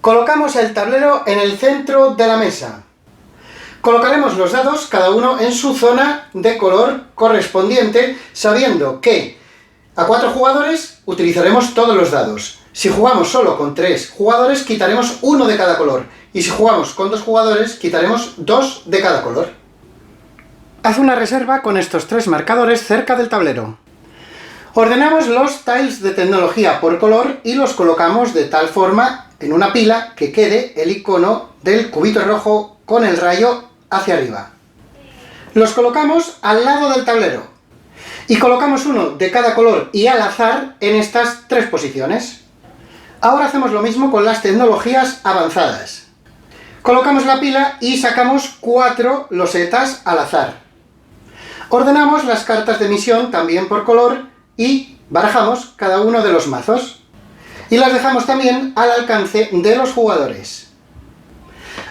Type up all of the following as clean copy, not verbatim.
Colocamos el tablero en el centro de la mesa. Colocaremos los dados cada uno en su zona de color correspondiente, sabiendo que a 4 jugadores utilizaremos todos los dados. Si jugamos solo con 3 jugadores, quitaremos uno de cada color. Y si jugamos con 2 jugadores, quitaremos 2 de cada color. Haz una reserva con estos 3 marcadores cerca del tablero. Ordenamos los tiles de tecnología por color y los colocamos de tal forma en una pila que quede el icono del cubito rojo con el rayo hacia arriba. Los colocamos al lado del tablero y colocamos uno de cada color y al azar en estas 3 posiciones. Ahora hacemos lo mismo con las tecnologías avanzadas. Colocamos la pila y sacamos 4 losetas al azar. Ordenamos las cartas de misión también por color y barajamos cada uno de los mazos. Y las dejamos también al alcance de los jugadores.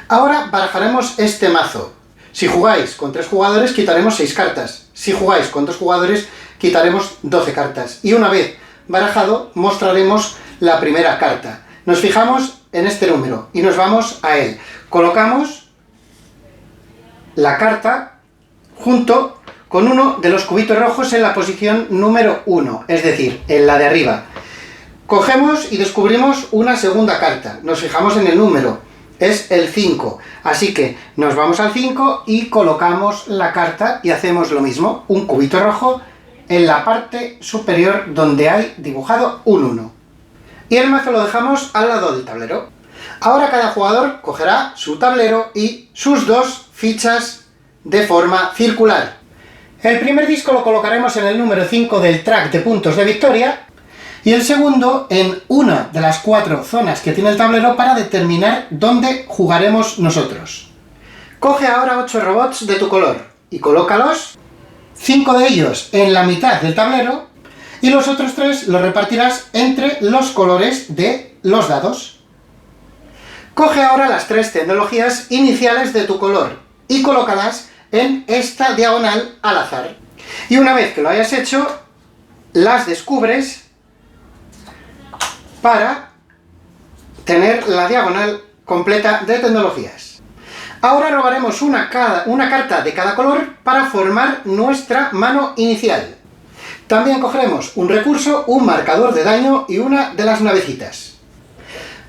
Ahora barajaremos este mazo. Si jugáis con 3 jugadores, quitaremos 6 cartas. Si jugáis con 2 jugadores, quitaremos 12 cartas. Y una vez barajado, mostraremos la primera carta. Nos fijamos en este número y nos vamos a él. Colocamos la carta junto con uno de los cubitos rojos en la posición número 1, es decir, en la de arriba. Cogemos y descubrimos una segunda carta. Nos fijamos en el número. Es el 5. Así que nos vamos al 5 y colocamos la carta y hacemos lo mismo. Un cubito rojo en la parte superior donde hay dibujado un 1. Y el mazo lo dejamos al lado del tablero. Ahora cada jugador cogerá su tablero y sus 2 fichas de forma circular. El primer disco lo colocaremos en el número 5 del track de puntos de victoria y el segundo en una de las 4 zonas que tiene el tablero para determinar dónde jugaremos nosotros. Coge ahora 8 robots de tu color y colócalos, 5 de ellos en la mitad del tablero y los otros 3 los repartirás entre los colores de los dados. Coge ahora las 3 tecnologías iniciales de tu color y colócalas en esta diagonal al azar. Y una vez que lo hayas hecho, las descubres para tener la diagonal completa de tecnologías. Ahora robaremos una carta de cada color para formar nuestra mano inicial. También cogeremos un recurso, un marcador de daño y una de las navecitas.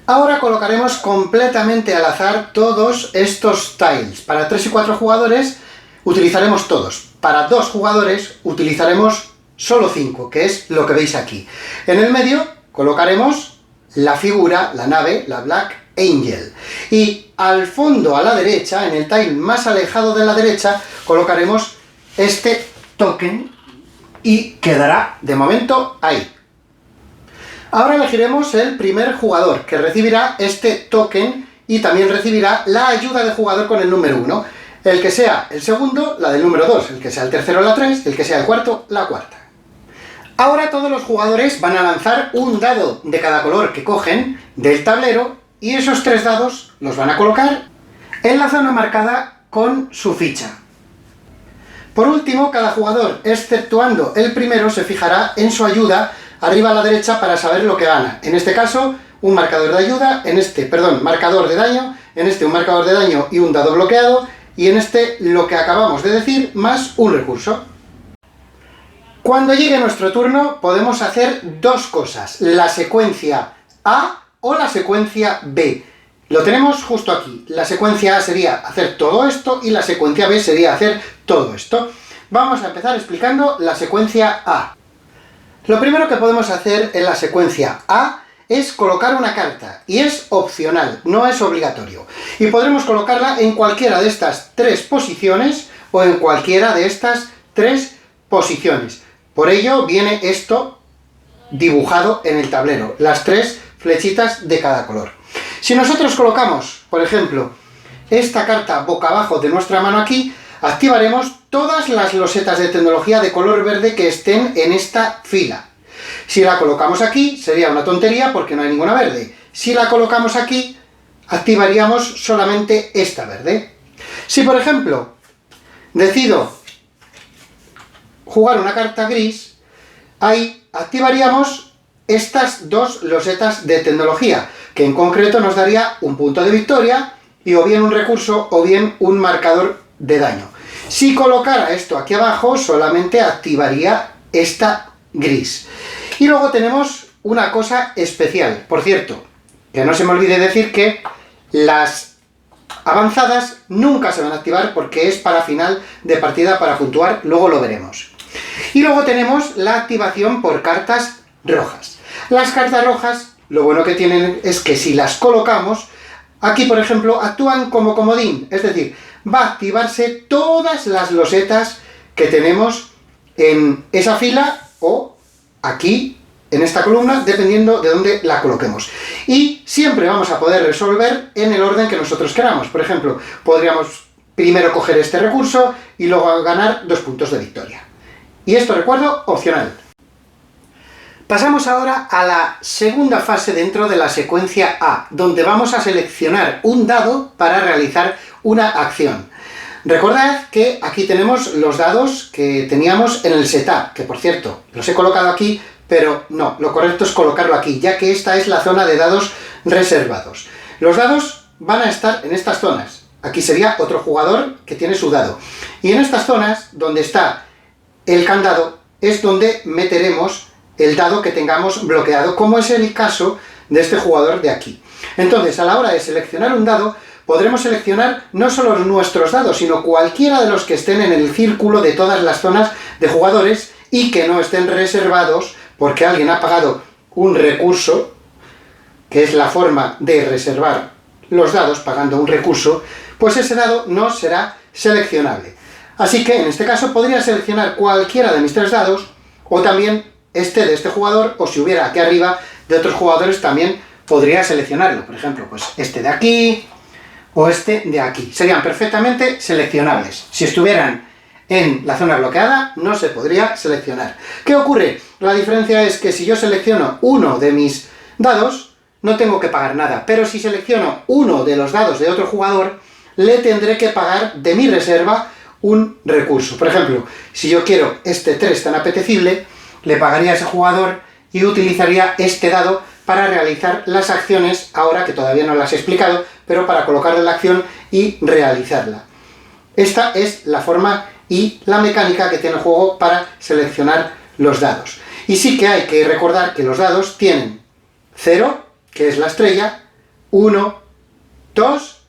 Ahora colocaremos completamente al azar todos estos tiles. Para 3 y 4 jugadores utilizaremos todos. Para 2 jugadores utilizaremos solo 5, que es lo que veis aquí. En el medio colocaremos la figura, la nave, la Black Angel. Y al fondo, a la derecha, en el tile más alejado de la derecha, colocaremos este token y quedará de momento ahí. Ahora elegiremos el primer jugador, que recibirá este token y también recibirá la ayuda de jugador con el número 1. El que sea el segundo, la del número 2, el que sea el tercero, la 3, el que sea el cuarto, la cuarta. Ahora todos los jugadores van a lanzar un dado de cada color que cogen del tablero y esos 3 dados los van a colocar en la zona marcada con su ficha. Por último, cada jugador, exceptuando el primero, se fijará en su ayuda arriba a la derecha para saber lo que gana. En este caso, un marcador de ayuda, marcador de daño, en este un marcador de daño y un dado bloqueado, y en este lo que acabamos de decir más un recurso. Cuando llegue nuestro turno podemos hacer 2 cosas, la secuencia A o la secuencia B. Lo tenemos justo aquí. La secuencia A sería hacer todo esto y la secuencia B sería hacer todo esto. Vamos a empezar explicando la secuencia A. Lo primero que podemos hacer en la secuencia A es colocar una carta, y es opcional, no es obligatorio. Y podremos colocarla en cualquiera de estas 3 posiciones o en cualquiera de estas 3 posiciones. Por ello viene esto dibujado en el tablero, las 3 flechitas de cada color. Si nosotros colocamos, por ejemplo, esta carta boca abajo de nuestra mano aquí, activaremos todas las losetas de tecnología de color verde que estén en esta fila. Si la colocamos aquí, sería una tontería porque no hay ninguna verde. Si la colocamos aquí, activaríamos solamente esta verde. Si, por ejemplo, decido jugar una carta gris, ahí activaríamos estas dos losetas de tecnología, que en concreto nos daría un punto de victoria y o bien un recurso o bien un marcador de daño. Si colocara esto aquí abajo, solamente activaría esta gris. Y luego tenemos una cosa especial, por cierto, que no se me olvide decir que las avanzadas nunca se van a activar porque es para final de partida, para puntuar, luego lo veremos. Y luego tenemos la activación por cartas rojas. Las cartas rojas, lo bueno que tienen es que si las colocamos, aquí por ejemplo, actúan como comodín, es decir, va a activarse todas las losetas que tenemos en esa fila o aquí en esta columna, dependiendo de dónde la coloquemos. Y siempre vamos a poder resolver en el orden que nosotros queramos. Por ejemplo, podríamos primero coger este recurso y luego ganar 2 puntos de victoria. Y esto, recuerdo, opcional. Pasamos ahora a la segunda fase dentro de la secuencia A, donde vamos a seleccionar un dado para realizar una acción. Recordad que aquí tenemos los dados que teníamos en el setup, que por cierto, los he colocado aquí, pero no, lo correcto es colocarlo aquí, ya que esta es la zona de dados reservados. Los dados van a estar en estas zonas. Aquí sería otro jugador que tiene su dado. Y en estas zonas, donde está el candado, es donde meteremos el dado que tengamos bloqueado, como es el caso de este jugador de aquí. Entonces, a la hora de seleccionar un dado, podremos seleccionar no solo nuestros dados, sino cualquiera de los que estén en el círculo de todas las zonas de jugadores y que no estén reservados porque alguien ha pagado un recurso, que es la forma de reservar los dados pagando un recurso, pues ese dado no será seleccionable. Así que en este caso podría seleccionar cualquiera de mis 3 dados, o también este de este jugador, o si hubiera aquí arriba de otros jugadores también podría seleccionarlo. Por ejemplo, pues este de aquí, o este de aquí. Serían perfectamente seleccionables. Si estuvieran en la zona bloqueada, no se podría seleccionar. ¿Qué ocurre? La diferencia es que si yo selecciono uno de mis dados, no tengo que pagar nada. Pero si selecciono uno de los dados de otro jugador, le tendré que pagar de mi reserva un recurso. Por ejemplo, si yo quiero este 3 tan apetecible, le pagaría a ese jugador y utilizaría este dado para realizar las acciones, ahora que todavía no las he explicado, pero para colocarle la acción y realizarla. Esta es la forma y la mecánica que tiene el juego para seleccionar los dados. Y sí que hay que recordar que los dados tienen 0, que es la estrella, 1, 2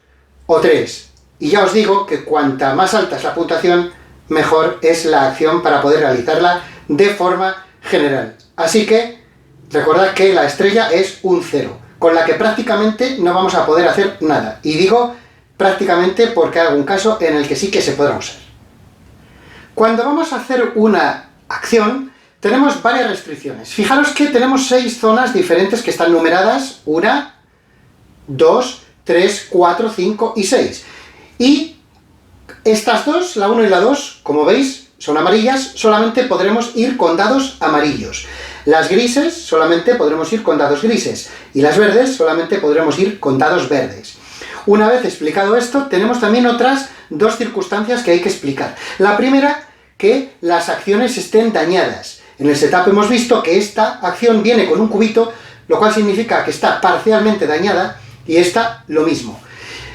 o 3. Y ya os digo que cuanta más alta es la puntuación, mejor es la acción para poder realizarla de forma general. Así que recordad que la estrella es un 0, con la que prácticamente no vamos a poder hacer nada. Y digo prácticamente porque hay algún caso en el que sí que se podrá usar. Cuando vamos a hacer una acción, tenemos varias restricciones. Fijaros que tenemos 6 zonas diferentes que están numeradas, 1, 2, 3, 4, 5 y 6. Y estas dos, la 1 y la 2, como veis, son amarillas, solamente podremos ir con dados amarillos. Las grises solamente podremos ir con dados grises. Y las verdes solamente podremos ir con dados verdes. Una vez explicado esto, tenemos también otras 2 circunstancias que hay que explicar. La primera, que las acciones estén dañadas. En el setup hemos visto que esta acción viene con un cubito, lo cual significa que está parcialmente dañada, y esta lo mismo.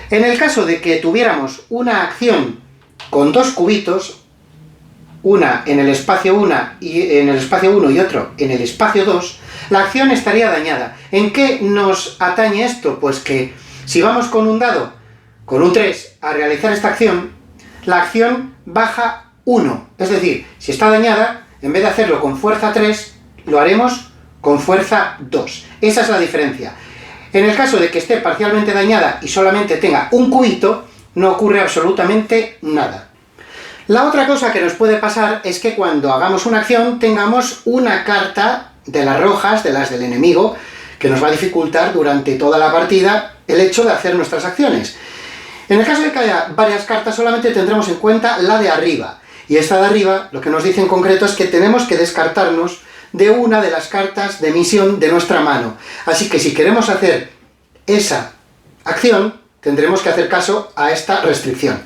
En el caso de que tuviéramos una acción con 2 cubitos, una en el espacio 1 y otro en el espacio 2, la acción estaría dañada. ¿En qué nos atañe esto? Pues que si vamos con un dado, con un 3, a realizar esta acción, la acción baja 1. Es decir, si está dañada, en vez de hacerlo con fuerza 3, lo haremos con fuerza 2. Esa es la diferencia. En el caso de que esté parcialmente dañada y solamente tenga un cubito, no ocurre absolutamente nada. La otra cosa que nos puede pasar es que cuando hagamos una acción tengamos una carta de las rojas, de las del enemigo, que nos va a dificultar durante toda la partida el hecho de hacer nuestras acciones. En el caso de que haya varias cartas, solamente tendremos en cuenta la de arriba. Y esta de arriba, lo que nos dice en concreto es que tenemos que descartarnos de una de las cartas de misión de nuestra mano. Así que si queremos hacer esa acción, tendremos que hacer caso a esta restricción.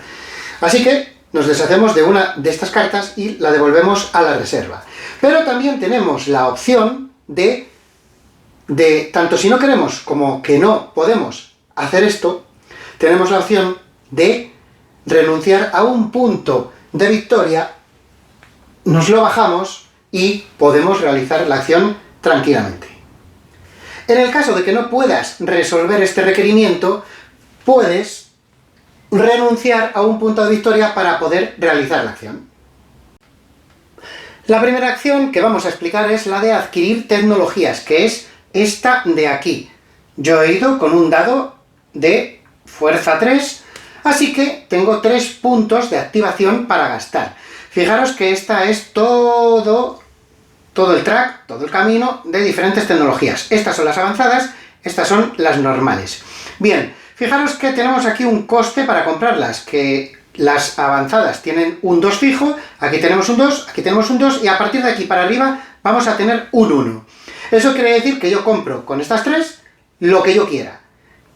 Así que nos deshacemos de una de estas cartas y la devolvemos a la reserva. Pero también tenemos la opción de de tanto si no queremos como que no podemos hacer esto, tenemos la opción de renunciar a un punto de victoria, nos lo bajamos y podemos realizar la acción tranquilamente. En el caso de que no puedas resolver este requerimiento, puedes renunciar a un punto de victoria para poder realizar la acción. La primera acción que vamos a explicar es la de adquirir tecnologías, que es esta de aquí. Yo he ido con un dado de fuerza 3, así que tengo 3 puntos de activación para gastar. Fijaros que esta es todo el track, todo el camino de diferentes tecnologías. Estas son las avanzadas, estas son las normales. Bien, fijaros que tenemos aquí un coste para comprarlas, que las avanzadas tienen un 2 fijo, aquí tenemos un 2, aquí tenemos un 2, y a partir de aquí para arriba vamos a tener un 1. Eso quiere decir que yo compro con estas 3 lo que yo quiera,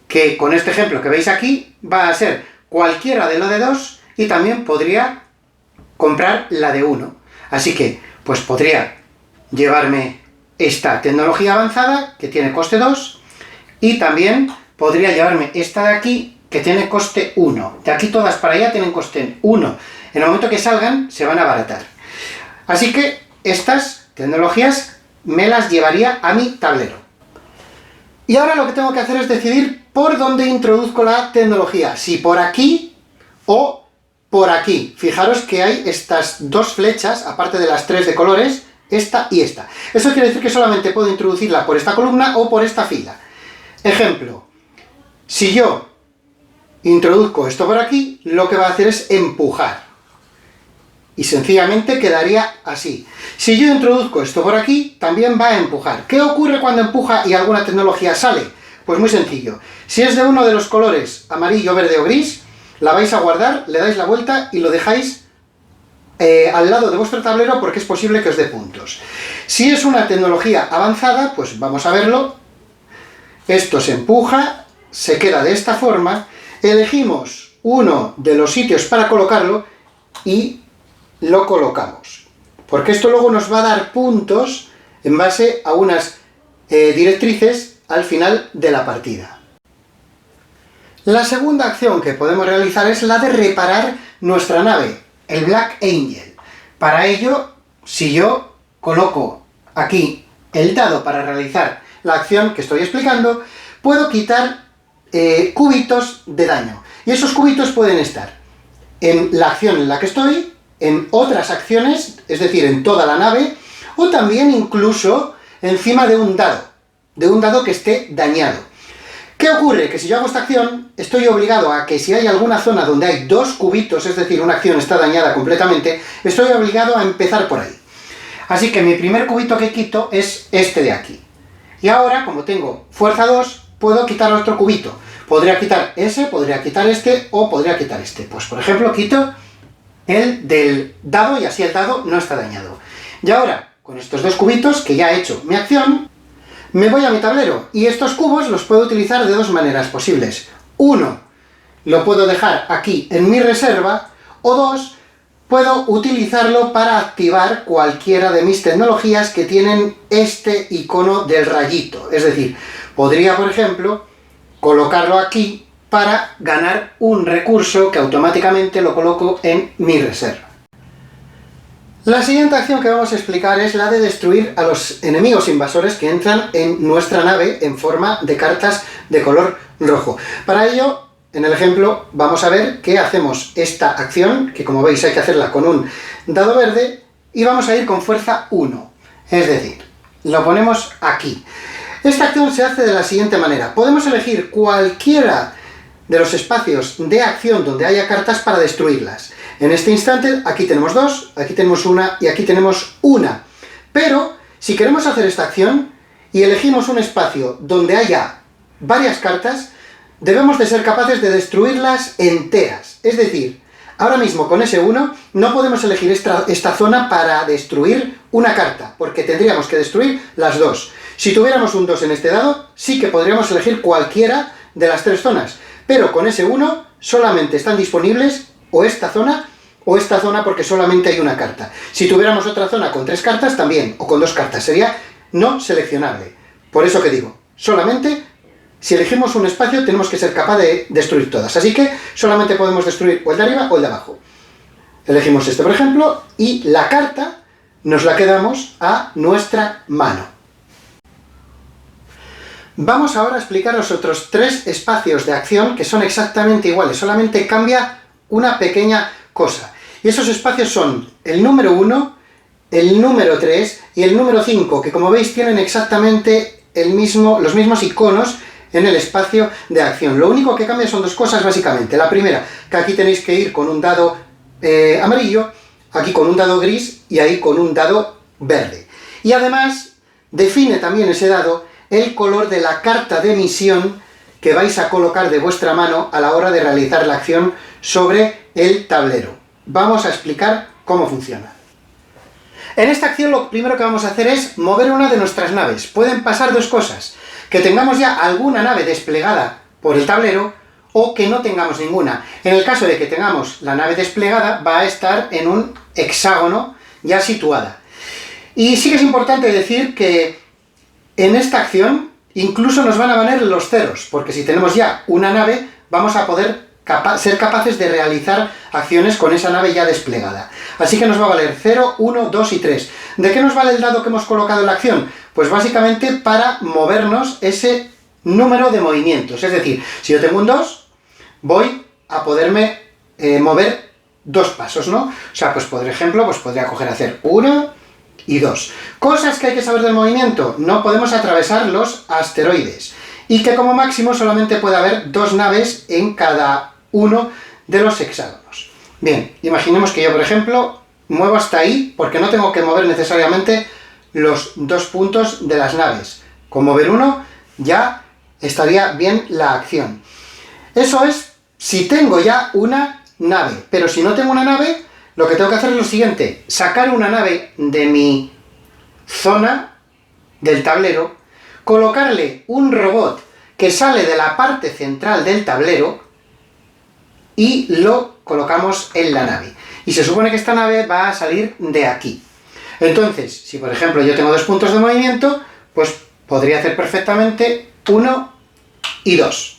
que con este ejemplo que veis aquí va a ser cualquiera de lo de 2 y también podría comprar la de 1. Así que, pues podría llevarme esta tecnología avanzada, que tiene coste 2, y también podría llevarme esta de aquí, que tiene coste 1. De aquí todas para allá tienen coste 1. En el momento que salgan, se van a abaratar. Así que estas tecnologías me las llevaría a mi tablero. Y ahora lo que tengo que hacer es decidir por dónde introduzco la tecnología, si por aquí o por aquí. Fijaros que hay estas dos flechas, aparte de las 3 de colores, esta y esta. Eso quiere decir que solamente puedo introducirla por esta columna o por esta fila. Ejemplo, si yo introduzco esto por aquí, lo que va a hacer es empujar. Y sencillamente quedaría así. Si yo introduzco esto por aquí, también va a empujar. ¿Qué ocurre cuando empuja y alguna tecnología sale? Pues muy sencillo. Si es de uno de los colores amarillo, verde o gris, la vais a guardar, le dais la vuelta y lo dejáis al lado de vuestro tablero porque es posible que os dé puntos. Si es una tecnología avanzada, pues vamos a verlo. Esto se empuja, se queda de esta forma, elegimos uno de los sitios para colocarlo y lo colocamos. Porque esto luego nos va a dar puntos en base a unas directrices al final de la partida. La segunda acción que podemos realizar es la de reparar nuestra nave, el Black Angel. Para ello, si yo coloco aquí el dado para realizar la acción que estoy explicando, puedo quitar cubitos de daño. Y esos cubitos pueden estar en la acción en la que estoy, en otras acciones, es decir, en toda la nave, o también incluso encima de un dado que esté dañado. ¿Qué ocurre? Que si yo hago esta acción, estoy obligado a que si hay alguna zona donde hay 2 cubitos, es decir, una acción está dañada completamente, estoy obligado a empezar por ahí. Así que mi primer cubito que quito es este de aquí. Y ahora, como tengo fuerza 2, puedo quitar otro cubito. Podría quitar ese, podría quitar este, o podría quitar este. Pues, por ejemplo, quito el del dado y así el dado no está dañado. Y ahora, con estos 2 cubitos, que ya he hecho mi acción, me voy a mi tablero y estos cubos los puedo utilizar de 2 maneras posibles. Uno, lo puedo dejar aquí en mi reserva, o 2, puedo utilizarlo para activar cualquiera de mis tecnologías que tienen este icono del rayito. Es decir, podría, por ejemplo, colocarlo aquí para ganar un recurso que automáticamente lo coloco en mi reserva. La siguiente acción que vamos a explicar es la de destruir a los enemigos invasores que entran en nuestra nave en forma de cartas de color rojo. Para ello, en el ejemplo, vamos a ver que hacemos esta acción, que como veis hay que hacerla con un dado verde, y vamos a ir con fuerza 1. Es decir, lo ponemos aquí. Esta acción se hace de la siguiente manera. Podemos elegir cualquiera de los espacios de acción donde haya cartas para destruirlas. En este instante, aquí tenemos 2, aquí tenemos 1 y aquí tenemos 1. Pero, si queremos hacer esta acción y elegimos un espacio donde haya varias cartas, debemos de ser capaces de destruirlas enteras. Es decir, ahora mismo con ese 1 no podemos elegir esta zona para destruir una carta, porque tendríamos que destruir las 2. Si tuviéramos un 2 en este dado, sí que podríamos elegir cualquiera de las 3 zonas. Pero con ese 1 solamente están disponibles o esta zona porque solamente hay una carta. Si tuviéramos otra zona con 3 cartas también, o con 2 cartas, sería no seleccionable. Por eso que digo, solamente si elegimos un espacio tenemos que ser capaz de destruir todas. Así que solamente podemos destruir o el de arriba o el de abajo. Elegimos este, por ejemplo, y la carta nos la quedamos a nuestra mano. Vamos ahora a explicar los otros 3 espacios de acción que son exactamente iguales, solamente cambia una pequeña cosa. Y esos espacios son el número 1, el número 3 y el número 5, que como veis tienen exactamente los mismos iconos en el espacio de acción. Lo único que cambia son 2 cosas básicamente. La primera, que aquí tenéis que ir con un dado amarillo, aquí con un dado gris y ahí con un dado verde. Y además define también ese dado el color de la carta de misión que vais a colocar de vuestra mano a la hora de realizar la acción sobre el tablero. Vamos a explicar cómo funciona. En esta acción lo primero que vamos a hacer es mover una de nuestras naves. Pueden pasar 2 cosas: que tengamos ya alguna nave desplegada por el tablero o que no tengamos ninguna. En el caso de que tengamos la nave desplegada, va a estar en un hexágono ya situada. Y sí que es importante decir que en esta acción incluso nos van a valer los ceros, porque si tenemos ya una nave, vamos a poder ser capaces de realizar acciones con esa nave ya desplegada. Así que nos va a valer 0, 1, 2 y 3. ¿De qué nos vale el dado que hemos colocado en la acción? Pues básicamente para movernos ese número de movimientos. Es decir, si yo tengo un 2, voy a poderme mover 2 pasos, ¿no? O sea, pues por ejemplo, pues podría coger hacer 1 y 2. Cosas que hay que saber del movimiento: no podemos atravesar los asteroides. Y que como máximo solamente puede haber 2 naves en cada uno de los hexágonos. Bien, imaginemos que yo, por ejemplo, muevo hasta ahí porque no tengo que mover necesariamente los 2 puntos de las naves. Con mover uno ya estaría bien la acción. Eso es si tengo ya una nave, pero si no tengo una nave, lo que tengo que hacer es lo siguiente: sacar una nave de mi zona del tablero, colocarle un robot que sale de la parte central del tablero y lo colocamos en la nave. Y se supone que esta nave va a salir de aquí. Entonces, si por ejemplo yo tengo 2 puntos de movimiento, pues podría hacer perfectamente 1 y 2.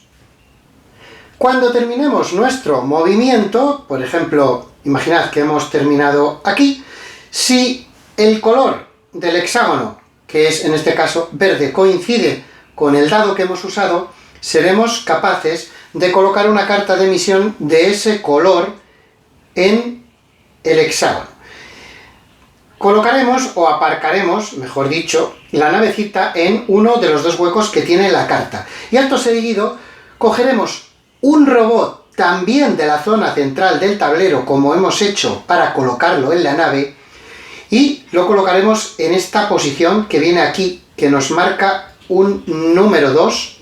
Cuando terminemos nuestro movimiento, por ejemplo, imaginad que hemos terminado aquí, si el color del hexágono, que es en este caso verde, coincide con el dado que hemos usado, seremos capaces de colocar una carta de misión de ese color en el hexágono. Colocaremos, o aparcaremos, mejor dicho, la navecita en uno de los 2 huecos que tiene la carta. Y acto seguido, cogeremos un robot también de la zona central del tablero, como hemos hecho para colocarlo en la nave, y lo colocaremos en esta posición que viene aquí, que nos marca un número 2,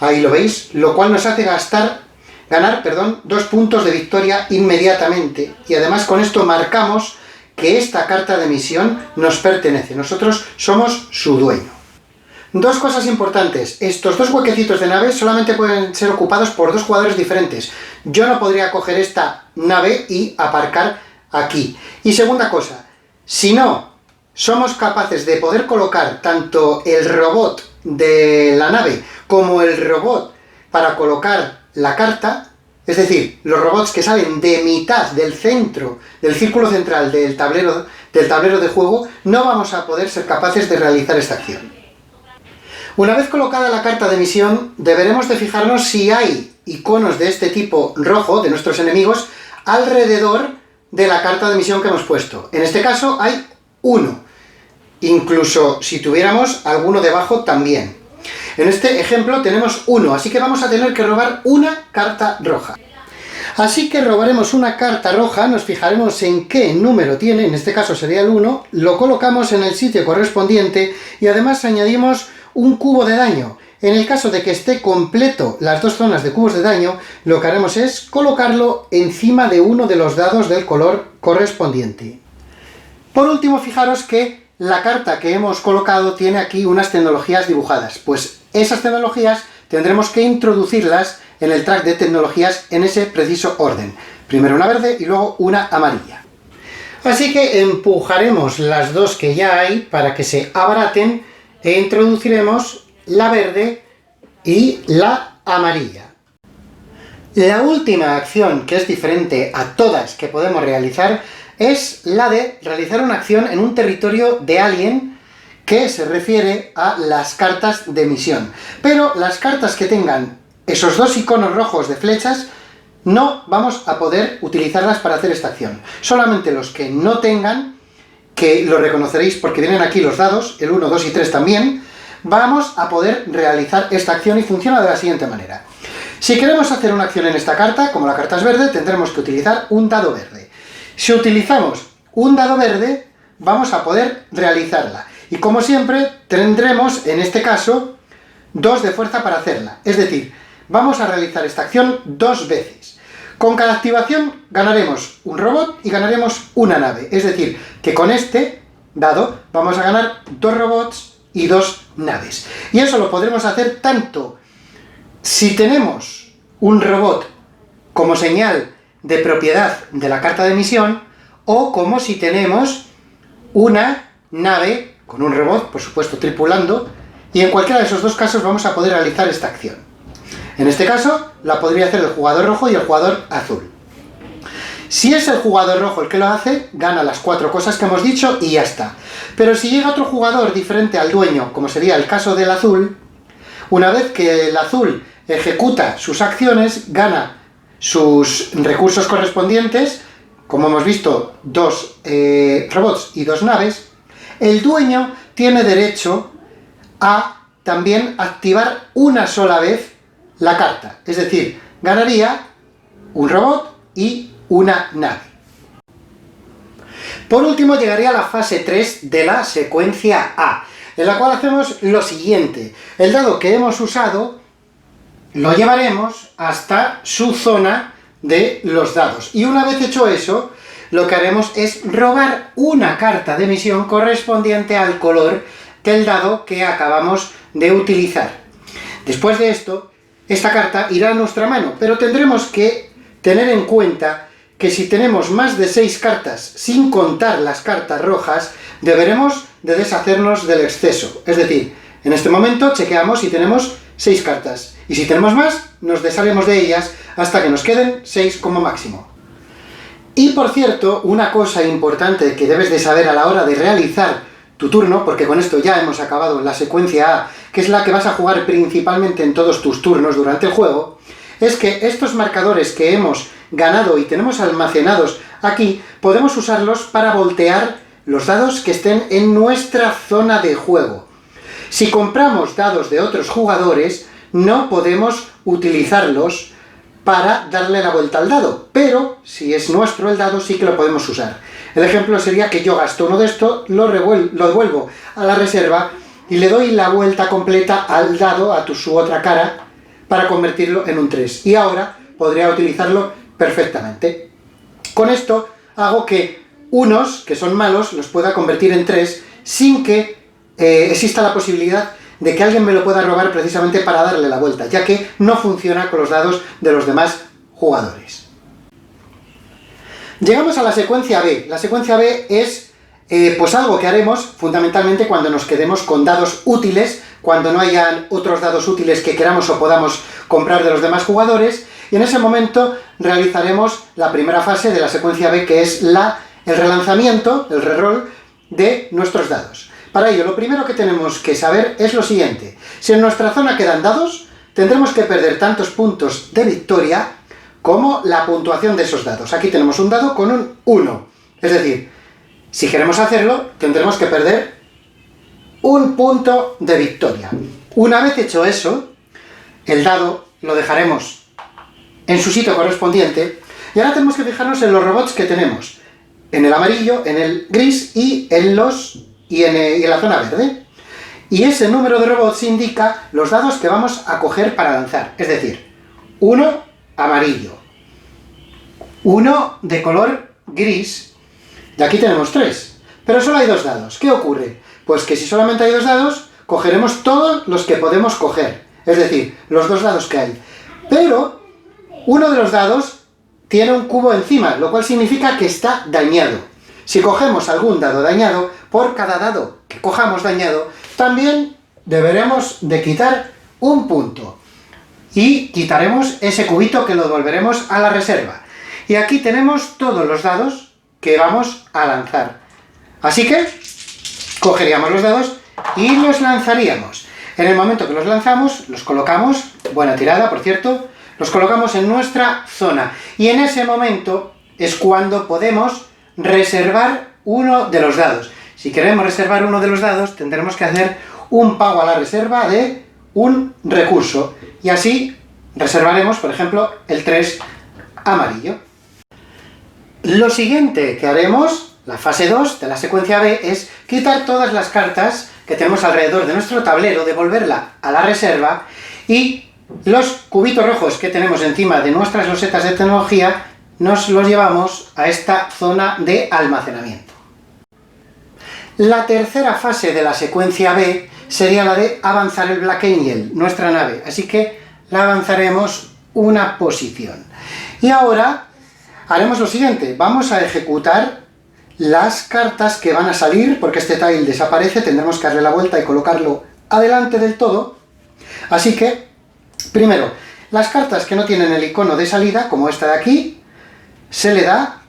ahí lo veis, lo cual nos hace ganar 2 puntos de victoria inmediatamente. Y además con esto marcamos que esta carta de misión nos pertenece, nosotros somos su dueño. 2 cosas importantes: estos 2 huequecitos de nave solamente pueden ser ocupados por 2 jugadores diferentes. Yo no podría coger esta nave y aparcar aquí. Y segunda cosa, si no somos capaces de poder colocar tanto el robot de la nave como el robot para colocar la carta, es decir, los robots que salen de mitad del centro, del círculo central del tablero de juego, no vamos a poder ser capaces de realizar esta acción. Una vez colocada la carta de misión, deberemos de fijarnos si hay iconos de este tipo rojo, de nuestros enemigos, alrededor de la carta de misión que hemos puesto. En este caso hay 1. Incluso si tuviéramos alguno debajo también. En este ejemplo tenemos 1, así que vamos a tener que robar una carta roja. Así que robaremos una carta roja, nos fijaremos en qué número tiene, en este caso sería el 1, lo colocamos en el sitio correspondiente y además añadimos un cubo de daño. En el caso de que esté completo las 2 zonas de cubos de daño, lo que haremos es colocarlo encima de uno de los dados del color correspondiente. Por último, fijaros que la carta que hemos colocado tiene aquí unas tecnologías dibujadas. Pues esas tecnologías tendremos que introducirlas en el track de tecnologías en ese preciso orden. Primero una verde y luego una amarilla. Así que empujaremos las 2 que ya hay para que se abaraten e introduciremos la verde y la amarilla. La última acción, que es diferente a todas que podemos realizar, es la de realizar una acción en un territorio de alguien que se refiere a las cartas de misión. Pero las cartas que tengan esos dos iconos rojos de flechas no vamos a poder utilizarlas para hacer esta acción. Solamente los que no tengan, que lo reconoceréis porque vienen aquí los dados, el 1, 2 y 3 también, vamos a poder realizar esta acción y funciona de la siguiente manera. Si queremos hacer una acción en esta carta, como la carta es verde, tendremos que utilizar un dado verde. Si utilizamos un dado verde, vamos a poder realizarla. Y como siempre, tendremos, en este caso, 2 de fuerza para hacerla. Es decir, vamos a realizar esta acción 2 veces. Con cada activación ganaremos un robot y ganaremos una nave. Es decir, que con este dado vamos a ganar 2 robots y 2 naves. Y eso lo podremos hacer tanto si tenemos un robot como señal de propiedad de la carta de misión, o como si tenemos una nave con un robot, por supuesto tripulando, y en cualquiera de esos dos casos vamos a poder realizar esta acción. En este caso, la podría hacer el jugador rojo y el jugador azul. Si es el jugador rojo el que lo hace, gana las 4 cosas que hemos dicho y ya está. Pero si llega otro jugador diferente al dueño, como sería el caso del azul, una vez que el azul ejecuta sus acciones, gana sus recursos correspondientes, como hemos visto, 2 robots y 2 naves. El dueño tiene derecho a también activar una sola vez la carta, es decir, ganaría un robot y una nave. Por último llegaría a la fase 3 de la secuencia A, en la cual hacemos lo siguiente: el dado que hemos usado lo llevaremos hasta su zona de los dados, y una vez hecho eso, lo que haremos es robar una carta de misión correspondiente al color del dado que acabamos de utilizar. Después de esto, esta carta irá a nuestra mano, pero tendremos que tener en cuenta que si tenemos más de 6 cartas, sin contar las cartas rojas, deberemos de deshacernos del exceso. Es decir, en este momento chequeamos si tenemos 6 cartas, y si tenemos más, nos desharemos de ellas hasta que nos queden 6 como máximo. Y por cierto, una cosa importante que debes de saber a la hora de realizar tu turno, porque con esto ya hemos acabado la secuencia A, que es la que vas a jugar principalmente en todos tus turnos durante el juego, es que estos marcadores que hemos ganado y tenemos almacenados aquí, podemos usarlos para voltear los dados que estén en nuestra zona de juego. Si compramos dados de otros jugadores, no podemos utilizarlos para darle la vuelta al dado, pero si es nuestro el dado sí que lo podemos usar. El ejemplo sería que yo gasto uno de estos, lo devuelvo a la reserva y le doy la vuelta completa al dado, a su otra cara, para convertirlo en un 3. Y ahora podría utilizarlo perfectamente. Con esto hago que unos, que son malos, los pueda convertir en 3 sin que exista la posibilidad de que alguien me lo pueda robar precisamente para darle la vuelta, ya que no funciona con los dados de los demás jugadores. Llegamos a la secuencia B. La secuencia B es pues algo que haremos fundamentalmente cuando nos quedemos con dados útiles, cuando no hayan otros dados útiles que queramos o podamos comprar de los demás jugadores, y en ese momento realizaremos la primera fase de la secuencia B, que es el relanzamiento, el reroll de nuestros dados. Para ello, lo primero que tenemos que saber es lo siguiente: si en nuestra zona quedan dados, tendremos que perder tantos puntos de victoria como la puntuación de esos dados. Aquí tenemos un dado con un 1, es decir, si queremos hacerlo, tendremos que perder un punto de victoria. Una vez hecho eso, el dado lo dejaremos en su sitio correspondiente, y ahora tenemos que fijarnos en los robots que tenemos, en el amarillo, en el gris y en la zona verde. Y ese número de robots indica los dados que vamos a coger para lanzar, es decir, 1 amarillo, 1 de color gris, y aquí tenemos 3, pero solo hay 2 dados. ¿Qué ocurre? Pues que si solamente hay 2 dados, cogeremos todos los que podemos coger, es decir, los 2 dados que hay. Pero uno de los dados tiene un cubo encima, lo cual significa que está dañado. Si cogemos algún dado dañado, por cada dado que cojamos dañado, también deberemos de quitar un punto. Y quitaremos ese cubito que lo devolveremos a la reserva. Y aquí tenemos todos los dados que vamos a lanzar. Así que cogeríamos los dados y los lanzaríamos. En el momento que los lanzamos, los colocamos, buena tirada por cierto, los colocamos en nuestra zona. Y en ese momento es cuando podemos reservar uno de los dados. Si queremos reservar uno de los dados, tendremos que hacer un pago a la reserva de un recurso. Y así reservaremos, por ejemplo, el 3 amarillo. Lo siguiente que haremos, la fase 2 de la secuencia B, es quitar todas las cartas que tenemos alrededor de nuestro tablero, devolverla a la reserva y los cubitos rojos que tenemos encima de nuestras losetas de tecnología nos los llevamos a esta zona de almacenamiento. La tercera fase de la secuencia B sería la de avanzar el Black Angel, nuestra nave, así que la avanzaremos una posición. Y ahora haremos lo siguiente, vamos a ejecutar las cartas que van a salir, porque este tile desaparece, tendremos que darle la vuelta y colocarlo adelante del todo. Así que, primero, las cartas que no tienen el icono de salida, como esta de aquí, se le da,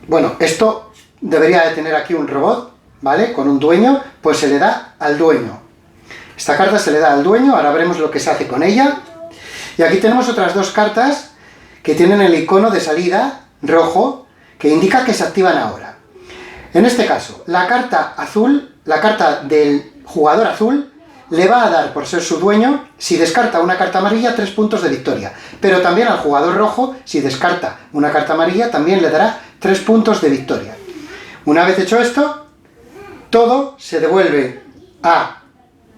bueno, esto debería de tener aquí un robot, ¿vale? Con un dueño, pues se le da al dueño. Esta carta se le da al dueño, ahora veremos lo que se hace con ella. Y aquí tenemos otras dos cartas que tienen el icono de salida rojo, que indica que se activan ahora. En este caso, la carta azul, la carta del jugador azul, le va a dar, por ser su dueño, si descarta una carta amarilla, 3 puntos de victoria. Pero también al jugador rojo, si descarta una carta amarilla, también le dará 3 puntos de victoria. Una vez hecho esto, todo se devuelve a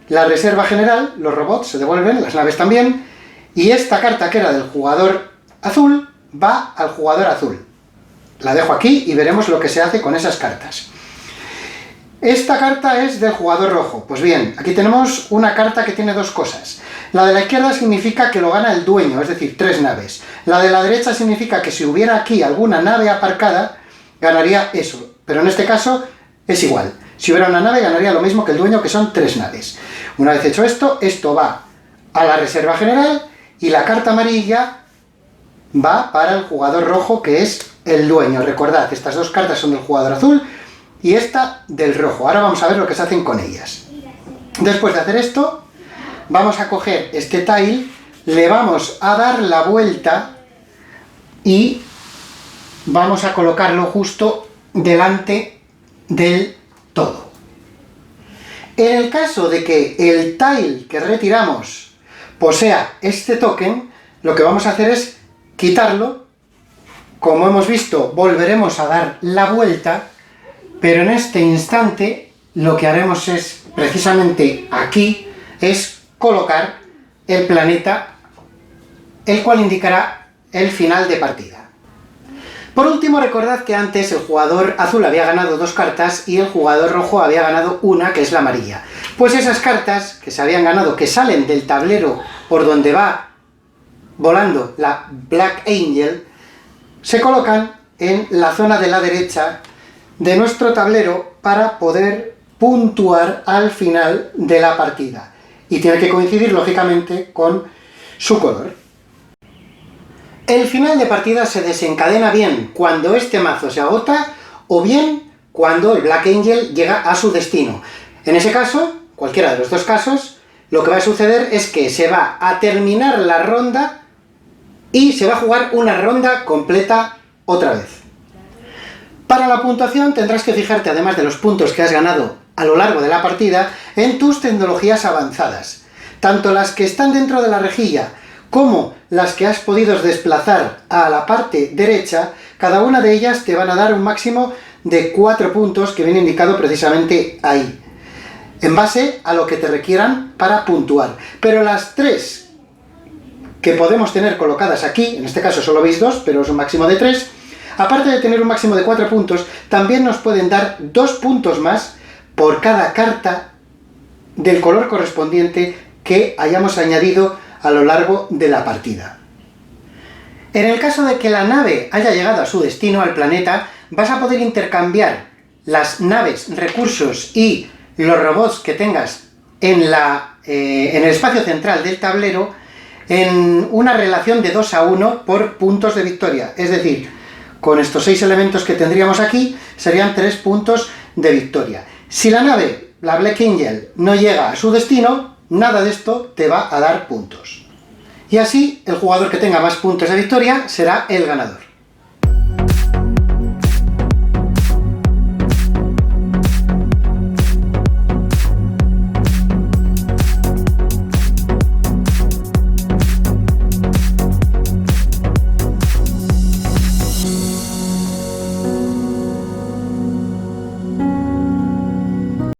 la reserva general, los robots se devuelven, las naves también, y esta carta que era del jugador azul, va al jugador azul. La dejo aquí y veremos lo que se hace con esas cartas. Esta carta es del jugador rojo. Pues bien, aquí tenemos una carta que tiene dos cosas. La de la izquierda significa que lo gana el dueño, es decir, 3 naves. La de la derecha significa que si hubiera aquí alguna nave aparcada, ganaría eso. Pero en este caso es igual. Si hubiera una nave, ganaría lo mismo que el dueño, que son 3 naves. Una vez hecho esto, esto va a la reserva general y la carta amarilla va para el jugador rojo, que es el dueño. Recordad, estas dos cartas son del jugador azul y esta del rojo. Ahora vamos a ver lo que se hacen con ellas. Después de hacer esto, vamos a coger este tile, le vamos a dar la vuelta y vamos a colocarlo justo delante del todo. En el caso de que el tile que retiramos posea este token, lo que vamos a hacer es quitarlo. Como hemos visto, volveremos a dar la vuelta, pero en este instante lo que haremos es, precisamente aquí, es colocar el planeta, el cual indicará el final de partida. Por último, recordad que antes el jugador azul había ganado 2 cartas y el jugador rojo había ganado una, que es la amarilla. Pues esas cartas que se habían ganado, que salen del tablero por donde va volando la Black Angel, se colocan en la zona de la derecha de nuestro tablero para poder puntuar al final de la partida. Y tiene que coincidir, lógicamente, con su color. El final de partida se desencadena bien cuando este mazo se agota o bien cuando el Black Angel llega a su destino. En ese caso, cualquiera de los dos casos, lo que va a suceder es que se va a terminar la ronda y se va a jugar una ronda completa otra vez. Para la puntuación tendrás que fijarte, además de los puntos que has ganado a lo largo de la partida, en tus tecnologías avanzadas. Tanto las que están dentro de la rejilla como las que has podido desplazar a la parte derecha, cada una de ellas te van a dar un máximo de 4 puntos que viene indicado precisamente ahí, en base a lo que te requieran para puntuar. Pero las 3 que podemos tener colocadas aquí, en este caso solo veis 2, pero es un máximo de 3, aparte de tener un máximo de 4 puntos, también nos pueden dar 2 puntos más por cada carta del color correspondiente que hayamos añadido a lo largo de la partida. En el caso de que la nave haya llegado a su destino, al planeta, vas a poder intercambiar las naves, recursos y los robots que tengas en el espacio central del tablero en una relación de 2-1 por puntos de victoria. Es decir, con estos 6 elementos que tendríamos aquí, serían 3 puntos de victoria. Si la nave, la Black Angel, no llega a su destino, nada de esto te va a dar puntos. Y así, el jugador que tenga más puntos de victoria será el ganador.